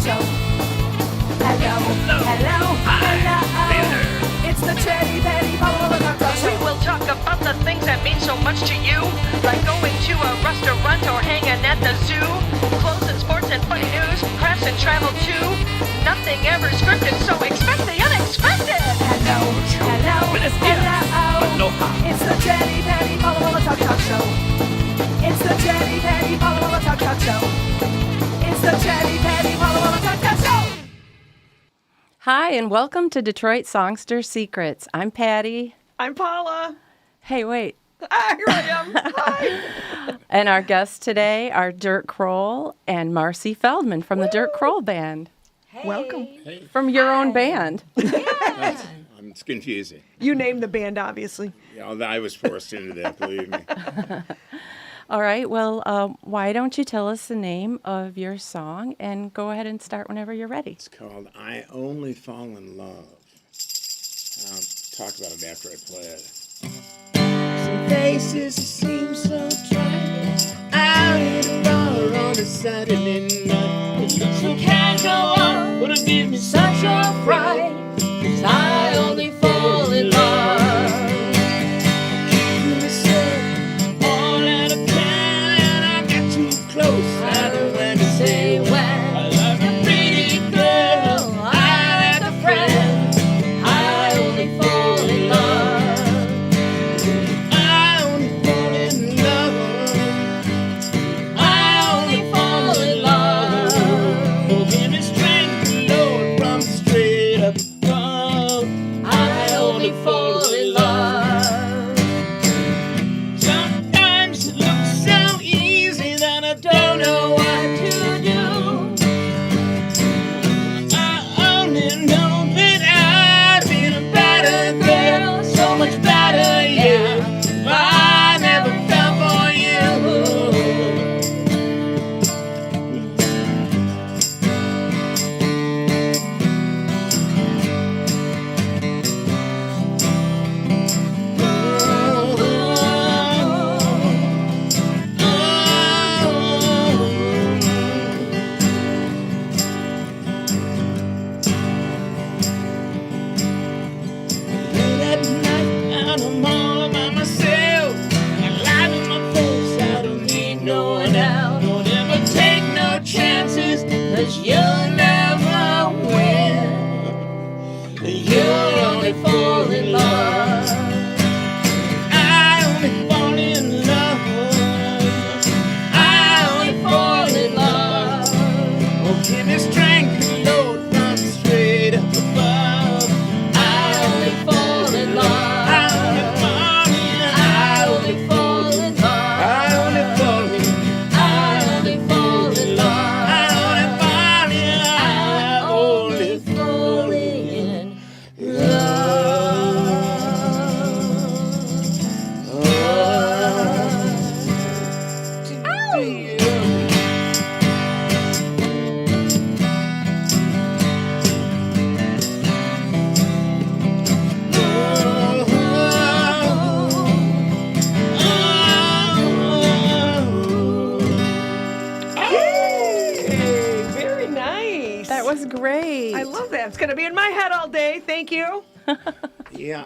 show. Hello, hello, hello. It's the Chatty, Paula talk show. We will talk about the things that mean so much to you, like going to a restaurant or hanging at the zoo. Clothes and sports and funny news, crafts and travel too. Nothing ever scripted, so expect the unexpected. Hello, hello, hello. It's the Chatty, Paula talk show. It's the Chatty, Paula talk show. It's the Chatty, Paula talk show. Hi, and welcome to Detroit Songster Secrets. I'm Patty. I'm Paula. Hey, wait. Here I am. Hi. And our guests today are Dirk Kroll and Marcy Feldman from the Dirk Kroll Band. Hey. Welcome. Hey. From your own band. Yeah. It's confusing. You named the band, obviously. Yeah, I was forced into that, believe me. All right, well, why don't you tell us the name of your song and go ahead and start whenever you're ready. It's called I Only Fall in Love. I'll talk about it after I play it. Some faces seem so dry. Out in the bar on a Saturday night. It looks so casual, but it gives me such a fright. 'Cause I only fall in love. Keep myself all out of plan. I got too close. I don't know when to say when. I love a pretty girl. I like a friend. I only fall in love. I only fall in love. I only fall in love. Oh, give me strength, Lord, from straight up above. I only fall in love. Sometimes it looks so easy that I don't know what to do. I only know that I'd be a better girl, so much better, yeah. If I never fell for you. Late at night, and I'm all by myself. I lie to my face, I don't need no one else. Don't ever take no chances, 'cause you'll never win. You'll only fall in love. I only fall in love. I only fall in love. Oh, give me strength, Lord, from straight up above. I only fall in love. I only fall in love. I only fall in love. I only fall in love. I only fall in love. I only fall in Hey, very nice. That was great. I love that. It's going to be in my head all day. Thank you. Yeah,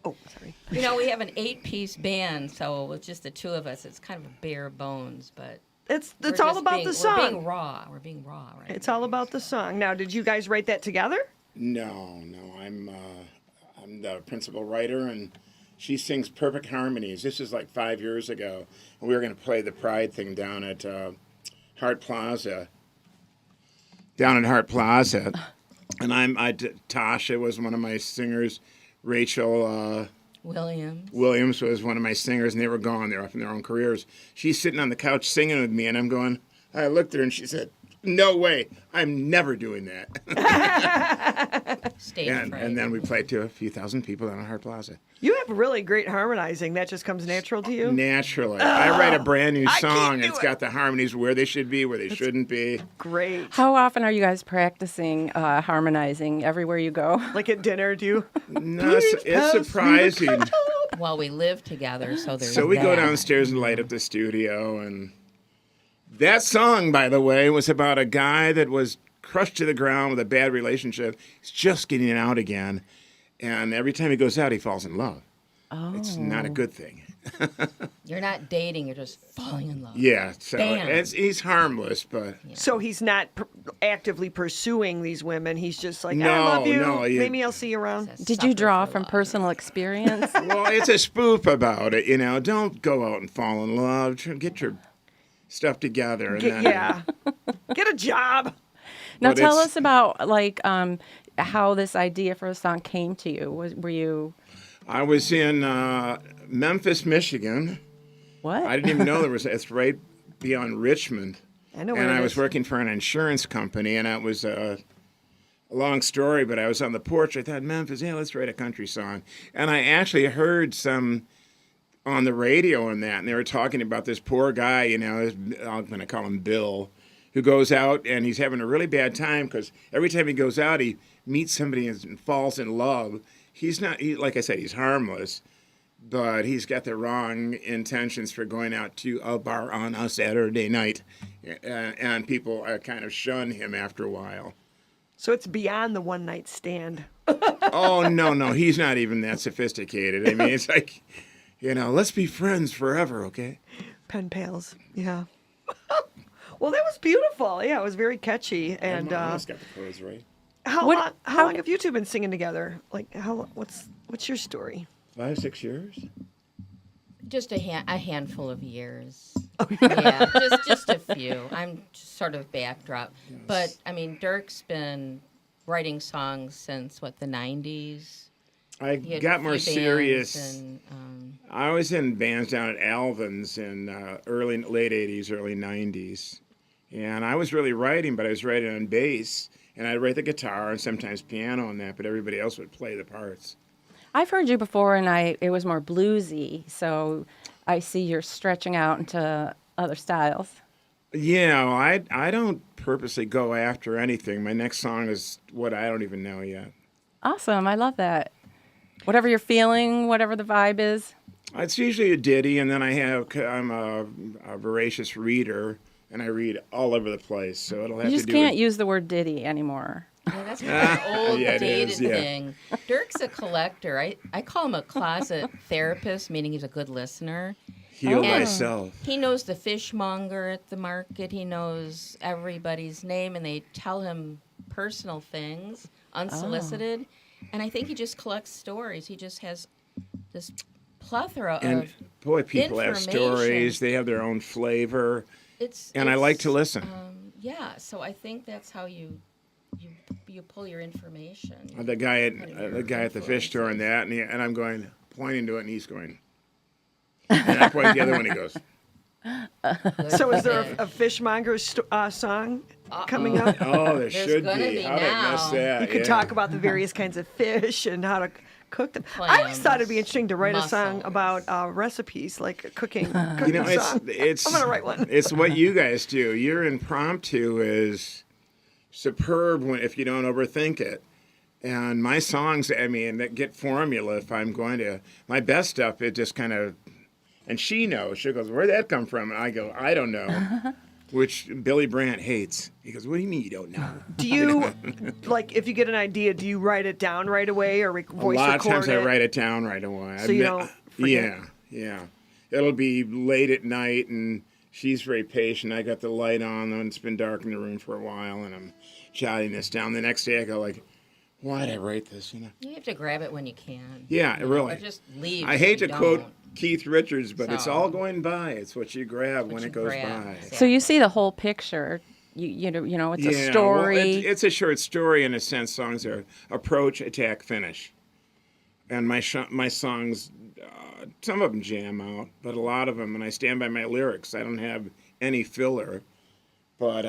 Oh, sorry. You know, we have an 8-piece band, so with just the two of us, it's kind of bare bones, but It's we're all just about being, the song. We're being raw. We're being raw, right? It's all about the song. Now, did you guys write that together? no, I'm the principal writer, and she sings perfect harmonies. This is like 5 years ago, and we were going to play the Pride thing down at Hart Plaza. And Tasha was one of my singers. Rachel Williams was one of my singers, and they were gone. They're off in their own careers. She's sitting on the couch singing with me, and I'm going, I looked at her, and she said, no way, I'm never doing that. Stage and fright. then we played to a few thousand people down at Hart Plaza. You have really great harmonizing. That just comes natural to you? Naturally. I write a brand new I song, can't and do it's it. got the harmonies where they should be, where they shouldn't be. Great. How often are you guys practicing harmonizing everywhere you go? Like at dinner, do you? No, it's surprising. Well, we live together, so there's So we go that. downstairs and light up the studio, and That song, by the way, was about a guy that was crushed to the ground with a bad relationship. He's just getting out again. And every time he goes out, he falls in love. Oh. It's not a good thing. You're not dating, you're just falling in love. Yeah, so Bam. he's harmless, but... So he's not actively pursuing these women. He's just like, No, I love you. no, Maybe I'll see you around. Did you draw from personal experience? Well, it's a spoof about it, Don't go out and fall in love. Get your stuff together. And then, Yeah. Get a job. Now But tell it's- us about how this idea for a song came to you. Were you I was in Memphis, Michigan. what? I didn't even know it's right beyond Richmond. I know And where I it was is. working for an insurance company, and it was a long story, but I was on the porch. I thought, Memphis, yeah, let's write a country song. And I actually heard some on the radio and that, and they were talking about this poor guy, I'm going to call him Bill, who goes out and he's having a really bad time because every time he goes out, he meets somebody and falls in love. He's not, like I said, he's harmless, but he's got the wrong intentions for going out to a bar on a Saturday night, and people kind of shun him after a while. So it's beyond the one night stand. Oh, no, he's not even that sophisticated. I mean, it's like, let's be friends forever, okay? Pen pals. Yeah. Well, that was beautiful. Yeah, it was very catchy. And I almost got the chords right. how What- long? How long have you two been singing together? Like, what's your story? 5, 6 years? Just a handful of years. Yeah, just a few. I'm just sort of backdrop. But, I mean, Dirk's been writing songs since, the 90s? I He had got a more few serious. bands and, I was in bands down at Alvin's in late 80s, early 90s. And I was really writing, but I was writing on bass. And I'd write the guitar and sometimes piano on that, but everybody else would play the parts. I've heard you before, and it was more bluesy. So I see you're stretching out into other styles. Yeah, well, I don't purposely go after anything. My next song is what I don't even know yet. Awesome. I love that. Whatever you're feeling, whatever the vibe is. It's usually a ditty, and then I'm a voracious reader, and I read all over the place. So it'll have You just to do can't with, use the word ditty anymore. yeah, that's kind of an old, Yeah, it dated is, yeah. thing. Dirk's a collector. I call him a closet therapist, meaning he's a good listener. heal And thyself. He knows the fishmonger at the market. He knows everybody's name, and they tell him personal things, unsolicited. And I think he just collects stories. He just has this plethora And of boy, people have information. stories. They have their own flavor. And I like to listen. Yeah, so I think that's how you pull your information. The guy at the fish store and that, and I'm pointing to it, and he's going. And I point to the other one, he goes. So is there a fishmonger song coming up? Oh, there There's should gonna be. be How did I miss now. that? You could Yeah. talk about the various kinds of fish and how to cook them. I always thought it'd be interesting to write a song mussels. about recipes, like cooking You know, song. it's I'm gonna write one. It's what you guys do. Your impromptu is superb if you don't overthink it. And my songs, I mean, that get formula if I'm going to. My best stuff, it just kind of. And she knows. She goes, "Where'd that come from?" And I go, "I don't know." Which Billy Brandt hates. He goes, "What do you mean you don't know?" Do you, like, if you get an idea, do you write it down right away or voice A lot of record times it? I write it down right away. So you don't forget? Yeah. It'll be late at night, and she's very patient. I got the light on, and it's been dark in the room for a while, and I'm jotting this down. The next day I go like, why'd I write this, You have to grab it when you can. Yeah, really. Or just leave. I if hate you to quote don't. Keith Richards, but it's So- all going by. It's what you grab when you it goes grab, by. exactly. So you see the whole picture. You know, it's a Well, story. it's a short story in a sense. Songs are approach, attack, finish. And my songs, some of them jam out, but a lot of them, and I stand by my lyrics. I don't have any filler, but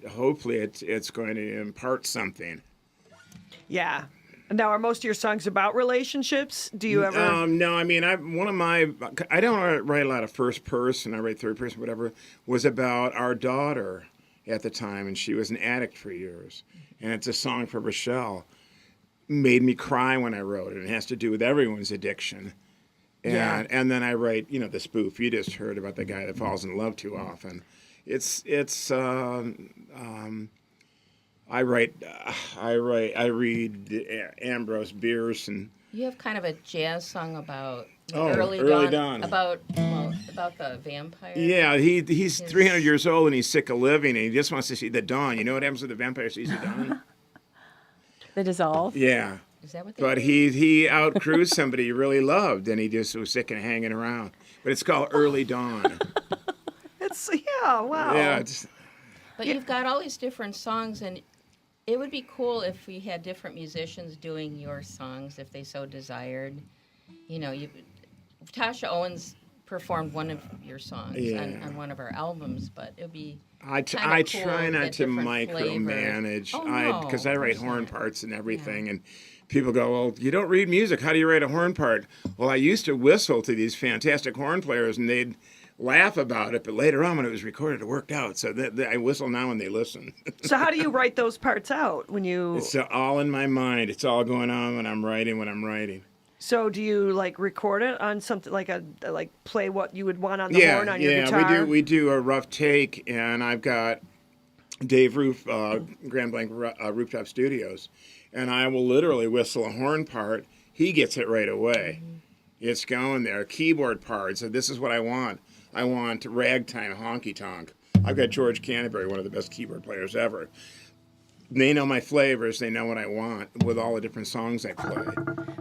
hopefully it's going to impart something. Yeah. Now, are most of your songs about relationships? Do you ever? No, I mean, I don't write a lot of first person. I write third person, whatever. Was about our daughter at the time, and she was an addict for years. And it's a song for Rochelle. Made me cry when I wrote it. It has to do with everyone's addiction. And then I write, the spoof you just heard about the guy that falls in love too often. I read Ambrose Bierce and. You have kind of a jazz song about Early Dawn. About the vampire. Yeah, he's 300 years old and he's sick of living and he just wants to see the dawn. You know what happens when the vampire sees the dawn? They dissolve. Yeah. Is that what they But do? he outcruised somebody he really loved and he just was sick of hanging around. But it's called Early Dawn. Wow. Yeah, But you've got all these different songs, and it would be cool if we had different musicians doing your songs if they so desired. You know, Tasha Owens performed one of your songs on one of our albums, but it would be I cool try not get to different micromanage. flavors. Oh, no, Because I of write course horn not. parts and everything, and people go, "Well, you don't read music. How do you write a horn part?" Well, I used to whistle to these fantastic horn players, and they'd laugh about it. But later on, when it was recorded, it worked out. So I whistle now when they listen. So how do you write those parts out when you? It's all in my mind. It's all going on when I'm writing. So do you like record it on something like play what you would want on the horn on your guitar? Yeah, we do a rough take, and I've got Dave Roof, Grand Blanc Rooftop Studios, and I will literally whistle a horn part. He gets it right away. Mm-hmm. It's going there. Keyboard parts. So this is what I want. I want ragtime honky tonk. I've got George Canterbury, one of the best keyboard players ever. They know my flavors. They know what I want with all the different songs I play.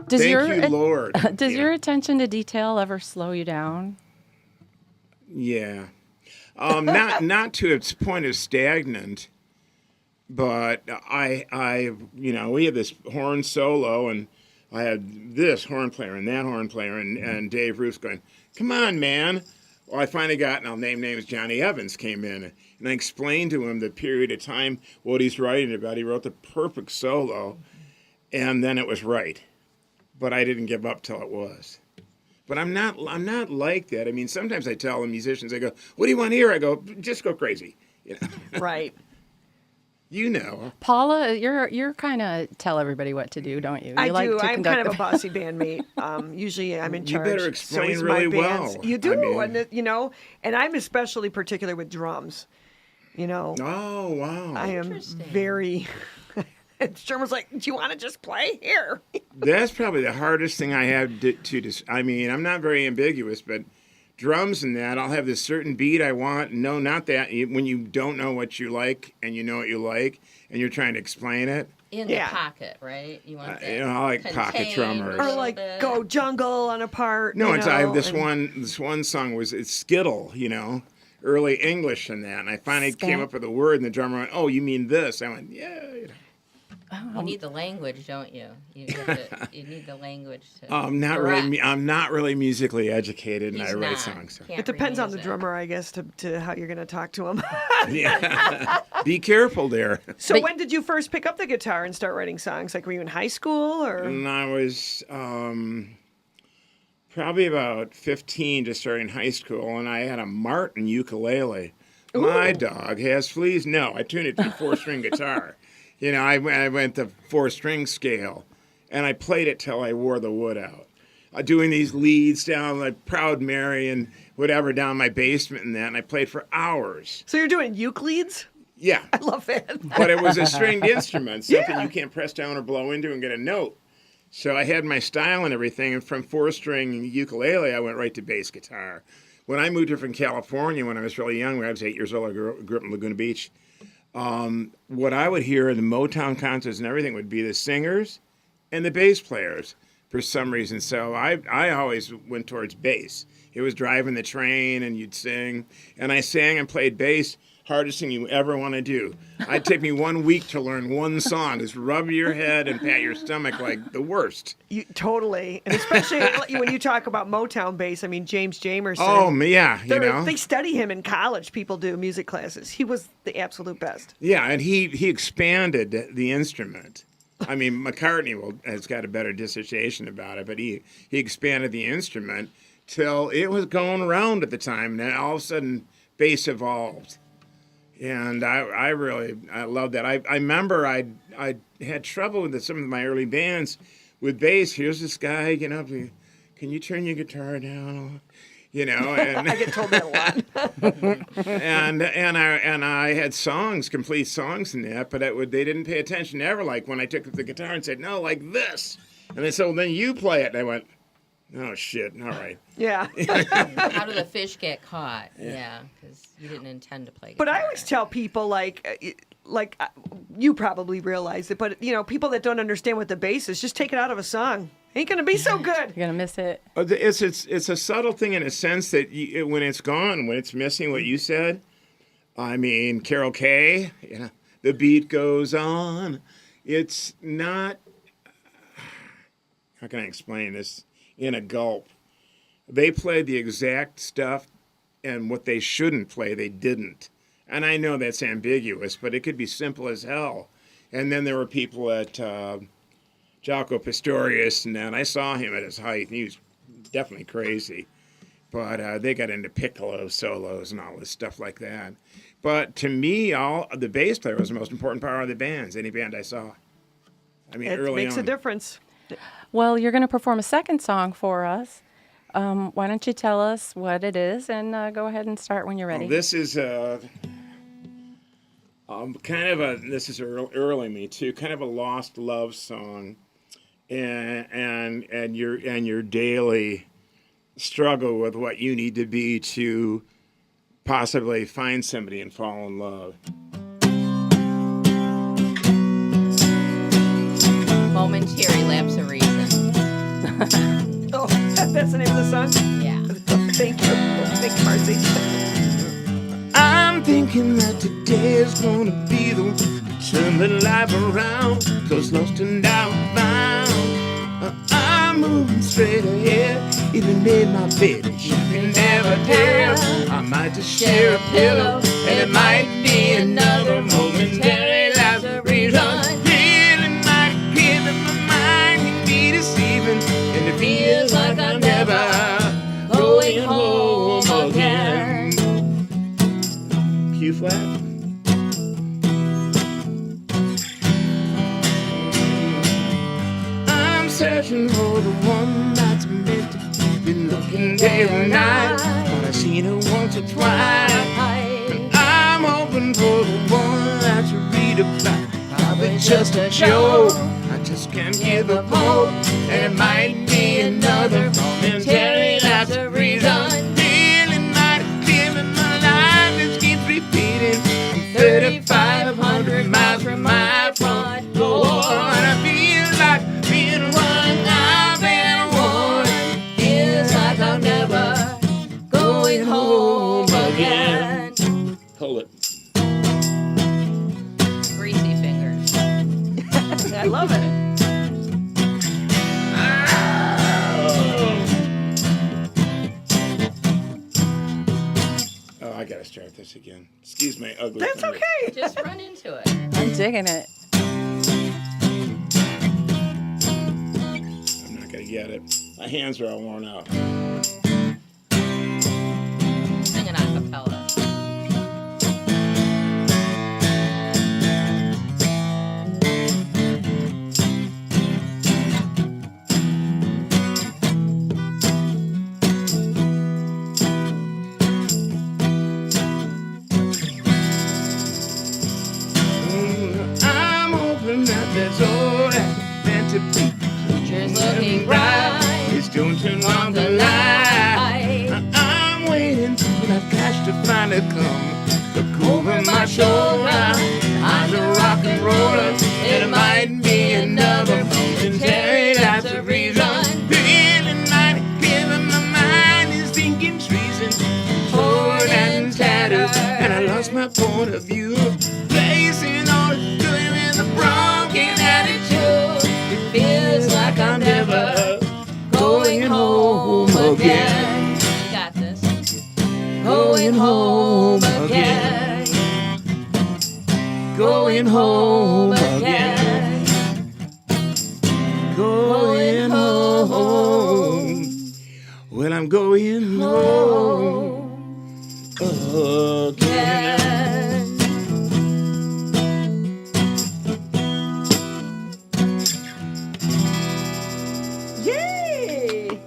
Thank you, Lord. Does your attention to detail ever slow you down? Yeah. Not to its point of stagnant, but we had this horn solo, and I had this horn player and that horn player, and Dave Roos going, "Come on, man." Well, I finally got, and I'll name names, Johnny Evans came in, and I explained to him the period of time, what he's writing about. He wrote the perfect solo, and then it was right. But I didn't give up till it was. But I'm not like that. I mean, sometimes I tell the musicians, I go, "What do you want here?" I go, "Just go crazy." You know? Right. You know. Paula, you're kind of tell everybody what to do, don't you? I like do. to I'm conduct kind of a bossy bandmate. Usually I'm in charge. You better explain so really my bands. well. You do, I mean, and I'm especially particular with drums. Oh, wow. I am very. And Sherman's like, "Do you want to just play here?" That's probably the hardest thing I have to I mean, I'm not very ambiguous, but drums and that, I'll have this certain beat I want. No, not that. When you don't know what you like and you know what you like and you're trying to explain it. In the pocket, right? You want that. I like pocket drummers. Or like go jungle on a part. No, I have this one song it's skittle, early English and that. And I finally came up with a word and the drummer went, "Oh, you mean this?" I went, "Yeah." You need the language, don't you? You need the language to. I'm not really musically educated, and I write songs. It depends on the drummer, I guess, to how you're going to talk to him. Yeah, be careful there. So when did you first pick up the guitar and start writing songs? Like, were you in high school or? And I was probably about 15, just starting high school, and I had a Martin ukulele. Ooh. My dog has fleas. No, I tuned it to a 4-string guitar. I went the 4-string scale, and I played it till I wore the wood out. Doing these leads down like Proud Mary and whatever down my basement and that, and I played for hours. So you're doing uke leads? Yeah. I love it. But it was a stringed instrument, something you can't press down or blow into and get a note. So I had my style and everything, and from 4-string ukulele, I went right to bass guitar. When I moved here from California when I was really young, when I was 8 years old, I grew up in Laguna Beach. What I would hear in the Motown concerts and everything would be the singers and the bass players for some reason. So I always went towards bass. It was driving the train and you'd sing. And I sang and played bass, hardest thing you ever want to do. It'd take me 1 week to learn one song. Just rub your head and pat your stomach like the worst. Totally. And especially when you talk about Motown bass, I mean, James Jamerson. Oh, yeah, They study him in college. People do music classes. He was the absolute best. Yeah, and he expanded the instrument. I mean, McCartney has got a better dissertation about it, but he expanded the instrument till it was going around at the time, and then all of a sudden, bass evolved. And I love that. I remember I had trouble with some of my early bands with bass. Here's this guy, can you turn your guitar down? And I get told that a lot. and I had complete songs in that, but they didn't pay attention ever. Like when I took the guitar and said, no, like this. And they said, well, then you play it. And I went, oh, shit, all right. Yeah. How do the fish get caught? Yeah, because you didn't intend to play guitar. But I always tell people, you probably realize it, but, people that don't understand what the bass is, just take it out of a song. Ain't going to be so good. You're going to miss it. It's a subtle thing in a sense that when it's gone, when it's missing what you said, I mean, Carol Kay, the beat goes on. It's not, how can I explain this in a gulp? They played the exact stuff, and what they shouldn't play, they didn't. And I know that's ambiguous, but it could be simple as hell. And then there were people at Jaco Pastorius, and I saw him at his height, and he was definitely crazy. But they got into piccolo solos and all this stuff like that. But to me, the bass player was the most important part of the bands, any band I saw. I mean, early on. It makes a difference. Well, you're going to perform a second song for us. Why don't you tell us what it is, and go ahead and start when you're ready. Well, this is this is early Me Too, kind of a lost love song, and your daily struggle with what you need to be to possibly find somebody and fall in love. Momentary lapse of reason. Oh, that's the name of the song? Yeah. Thank you. Thank you, Marcy. I'm thinking that today is gonna be the one to turn the life around, 'cause lost and now found. I'm moving straight ahead, even made my bed, and you can never tell. I might just share a pillow, and it might be another momentary lapse of reason. Feeling like giving my mind can be deceiving, and it feels like I'm never going home again. Q flat. I'm searching for the one that's meant to be looking day and night. But I've seen her once or twice. And I'm hoping for the one that you read about. Probably just a show. I just can't give up hope. And it might be another momentary lapse of reason. Feeling like living my life, it keeps repeating. I'm 3,500 miles from my front door. And I feel like being run, I've been warned. Feels like I'm never going home again. Pull it. Greasy fingers. I love it. Oh, I gotta start this again. Excuse my ugly That's fingers. okay. Just run into it. I'm digging it. I'm not gonna get it. My hands are all worn out. Sing an acapella. I'm hoping that that's all that's meant to be. Future's looking bright. It's don't turn on the light. I'm waiting for that cash to finally come. Look over my shoulder. I'm a rock and roller. It might be another momentary lapse of reason. Feeling like giving my mind is thinking treason. Torn and tattered, and I lost my point of view. Placing all the good in the broken attitude. It feels like I'm never going home again. You got this. Going home again. Going home again. Going home. Well, I'm going home again. Yay!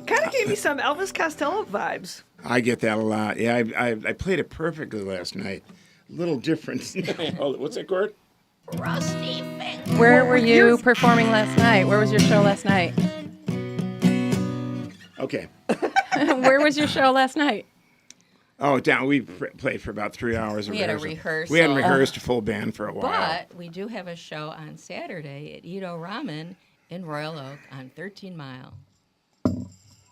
Kind of gave me some Elvis Costello vibes. I get that a lot. Yeah, I played it perfectly last night. A little different. What's that, Gord? Rusty finger. Where were you performing last night? Where was your show last night? Okay. Where was your show last night? Oh, down. We played for about 3 hours. We had a rehearsal. We hadn't rehearsed a full band for a while. But we do have a show on Saturday at Edo Ramen in Royal Oak on 13 Mile.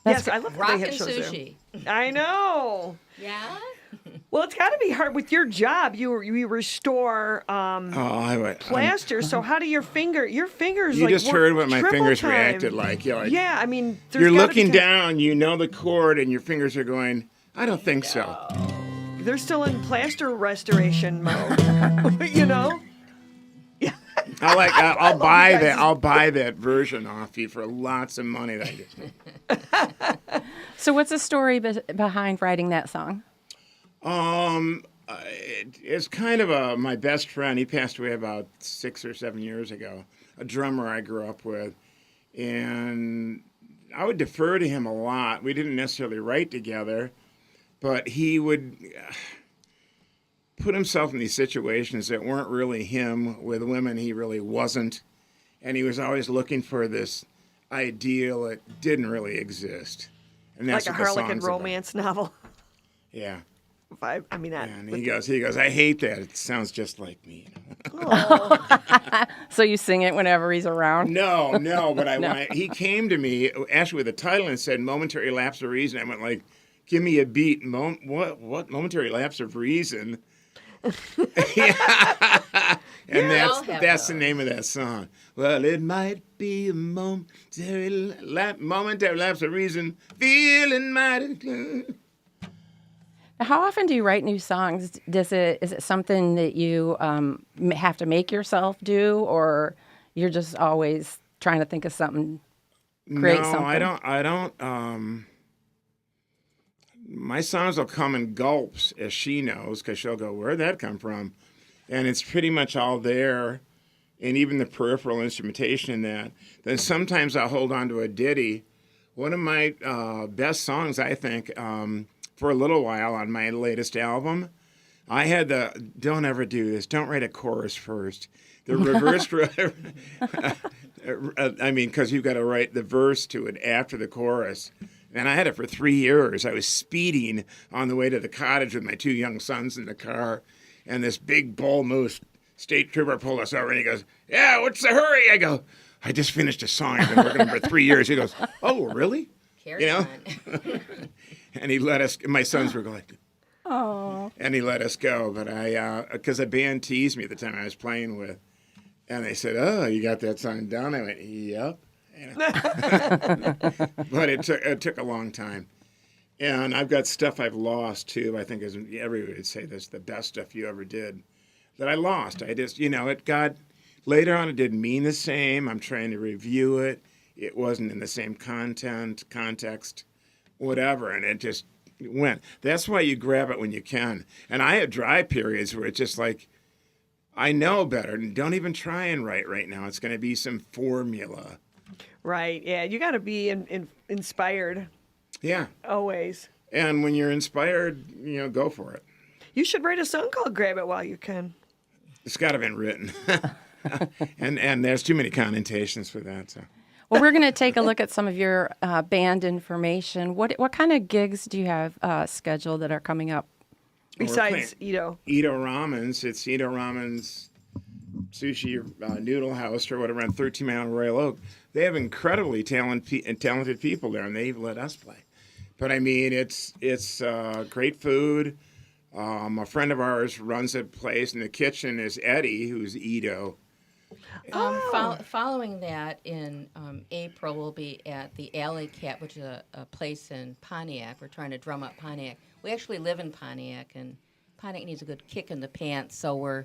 Yes, I love that they Rockin' have shows sushi. there. I know. Yeah? Well, it's got to be hard with your job. You restore plaster. So how do your fingers? You like just work heard what my triple fingers time. reacted like. Yeah, I mean, you're looking down. You know the chord, and your fingers are going. I don't think so. They're still in plaster restoration mode. You know. I'll buy that. I'll buy that version off you for lots of money. So what's the story behind writing that song? It's kind of my best friend. He passed away about 6 or 7 years ago. A drummer I grew up with, and I would defer to him a lot. We didn't necessarily write together, but he would put himself in these situations that weren't really him. With women, he really wasn't, and he was always looking for this ideal that didn't really exist. And that's like a what the Harlequin song's romance novel. Yeah. I mean that. And he goes, I hate that. It sounds just like me. So you sing it whenever he's around? No, but he came to me actually with a title and said "Momentary Lapse of Reason." I went like, "Give me a beat." What? Momentary lapse of reason? And that's the name of that song. Well, it might be a momentary lapse of reason, feeling mighty good. How often do you write new songs? Is it something that you have to make yourself do, or you're just always trying to think of something, create something? No, I don't. My songs will come in gulps, as she knows, because she'll go, "Where'd that come from?" And it's pretty much all there, and even the peripheral instrumentation in that. Then sometimes I'll hold on to a ditty. One of my best songs, I think, for a little while on my latest album, I had don't ever do this. Don't write a chorus first. The reverse, because you've got to write the verse to it after the chorus. And I had it for 3 years. I was speeding on the way to the cottage with my 2 young sons in the car, and this big bull moose state trooper pulled us over, and he goes, "Yeah, what's the hurry?" I go, "I just finished a song. I've been working on it for 3 years." He goes, "Oh, really?" Carry on. And he let us. My sons were going, "Oh!" And he let us go. But because the band teased me at the time I was playing with, and they said, "Oh, you got that song down?" I went, "Yep." But it took a long time, and I've got stuff I've lost too. I think everybody would say this, the best stuff you ever did that I lost. I just, it got later on. It didn't mean the same. I'm trying to review it. It wasn't in the same context, whatever, and it just went. That's why you grab it when you can. And I had dry periods where it's just like, I know better. Don't even try and write right now. It's going to be some formula. Right. Yeah. You got to be inspired. Yeah. Always. And when you're inspired, go for it. You should write a song called "Grab It While You Can." It's got to have been written. and there's too many connotations for that. So. Well, we're going to take a look at some of your band information. What kind of gigs do you have scheduled that are coming up? Besides Edo. Edo Ramen's. It's Edo Ramen's Sushi Noodle House or whatever on 13 Mile Royal Oak. They have incredibly talented people there, and they've let us play. But I mean, it's great food. A friend of ours runs a place, and the kitchen is Eddie, who's Edo. Following that, in April, we'll be at the Alley Cat, which is a place in Pontiac. We're trying to drum up Pontiac. We actually live in Pontiac, and Pontiac needs a good kick in the pants, so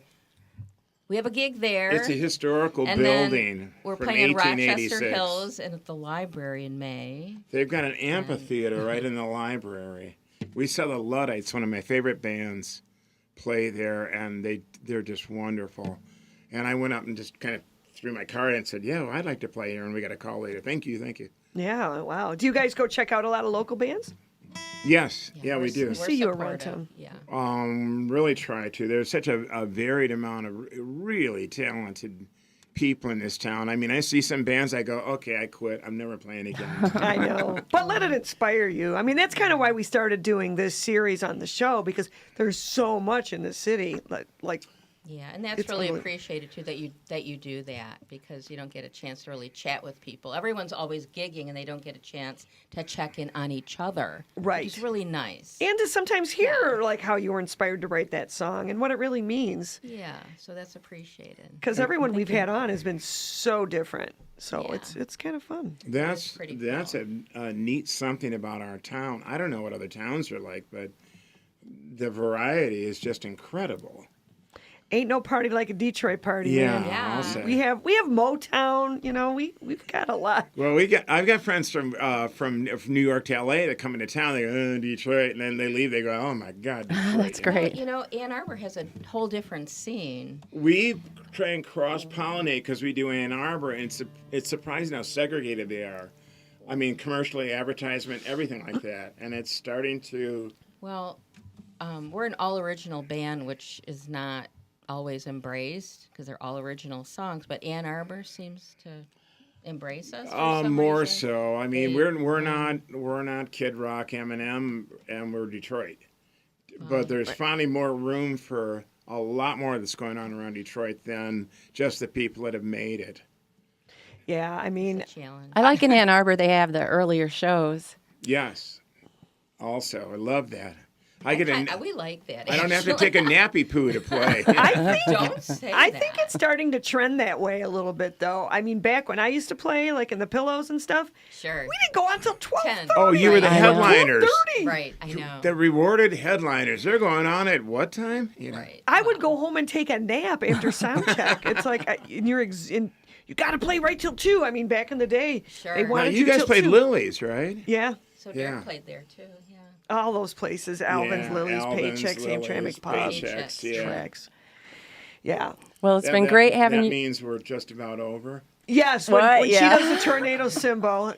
we have a gig there. It's a historical and building. Then we're from playing in 1886. Rochester Hills and at the library in May. They've got an amphitheater right in the library. We saw the Luddites, one of my favorite bands, play there, and they're just wonderful. And I went up and just kind of threw my card in and said, "Yeah, well, I'd like to play here," and we got a call later. Thank you. Yeah, wow. Do you guys go check out a lot of local bands? Yes, yeah, we do. We're See you around supportive. town. Yeah. Really try to. There's such a varied amount of really talented people in this town. I mean, I see some bands, I go, okay, I quit. I'm never playing again. I know. But let it inspire you. I mean, that's kind of why we started doing this series on the show, because there's so much in the city. Like Yeah, and that's It's really unbelievable. appreciated too that you do that, because you don't get a chance to really chat with people. Everyone's always gigging, and they don't get a chance to check in on each other. Right. Which is really nice. and to sometimes hear like how you were inspired to write that song and what it really means. Yeah, so that's appreciated. Because everyone we've had on has been so different. So Yeah. it's kind of fun. That's pretty a neat something about our town. I don't know what other towns are like, but the variety is just incredible. Ain't no party like a Detroit party, Yeah, man. Yeah. I'll say. We have Motown, we've got a lot. Well, I've got friends from New York to LA that come into town. They go, Detroit, and then they leave. They go, oh my God, Detroit. That's great. You know, Ann Arbor has a whole different scene. We try and cross pollinate because we do Ann Arbor, and it's surprising how segregated they are. I mean, commercially, advertisement, everything like that, and it's starting to. Well, we're an all-original band, which is not always embraced because they're all original songs, but Ann Arbor seems to embrace us. For some More reason. so. I mean, They- we're not Kid Rock, Eminem, and we're Detroit. But there's finally more room for a lot more that's going on around Detroit than just the people that have made it. Yeah, I mean, Challenge. I like in Ann Arbor they have the earlier shows. Yes. Also, I love that. I We like that. I don't have to actually. take a nappy poo to play. Don't say I that. think it's starting to trend that way a little bit, though. I mean, back when I used to play, like in the Pillows and stuff, Sure. we didn't go on until 12:30. Oh, you were the I know. headliners. 12:30. Right, I know. The rewarded headliners. They're going on at what time? You know. Right. I would go home and take a nap after sound check. It's like you got to play right till 2. I mean, back in the day, Sure. they Now, Now, wanted you guys till played 2. Lily's, right? Yeah, So Yeah. Dirk played there too. Yeah. all those places: Alvin's, Yeah, Lily's, Alvin's, Paychecks, Lily's, Hamtramck, Pops, Paychecks, yeah. Tracks. Yeah. Well, it's been great having that you. means we're just about over. Yes, What? when Yeah. she does the tornado symbol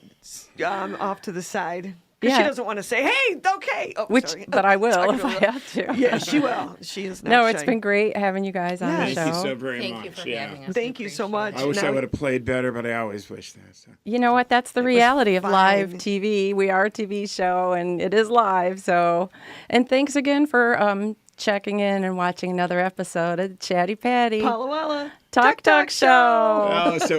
off to the side. 'Cause Yeah. she doesn't want to say, hey, okay. Oh, Which, sorry. but I will Sorry, if I Paula. have to. Yeah, she will. She is not No, it's shy. been great having you guys on Yes. the Thank show. you so very Thank much. you for yeah. having us. Thank We you so appreciate much. I wish I Now- would have played better, but I always wish that. So. You know what? That's the reality of live fine. TV. We are a TV show, and it is live. So, and thanks again for checking in and watching another episode of Chatty Patty Paula Walla. Talk Show. Oh, so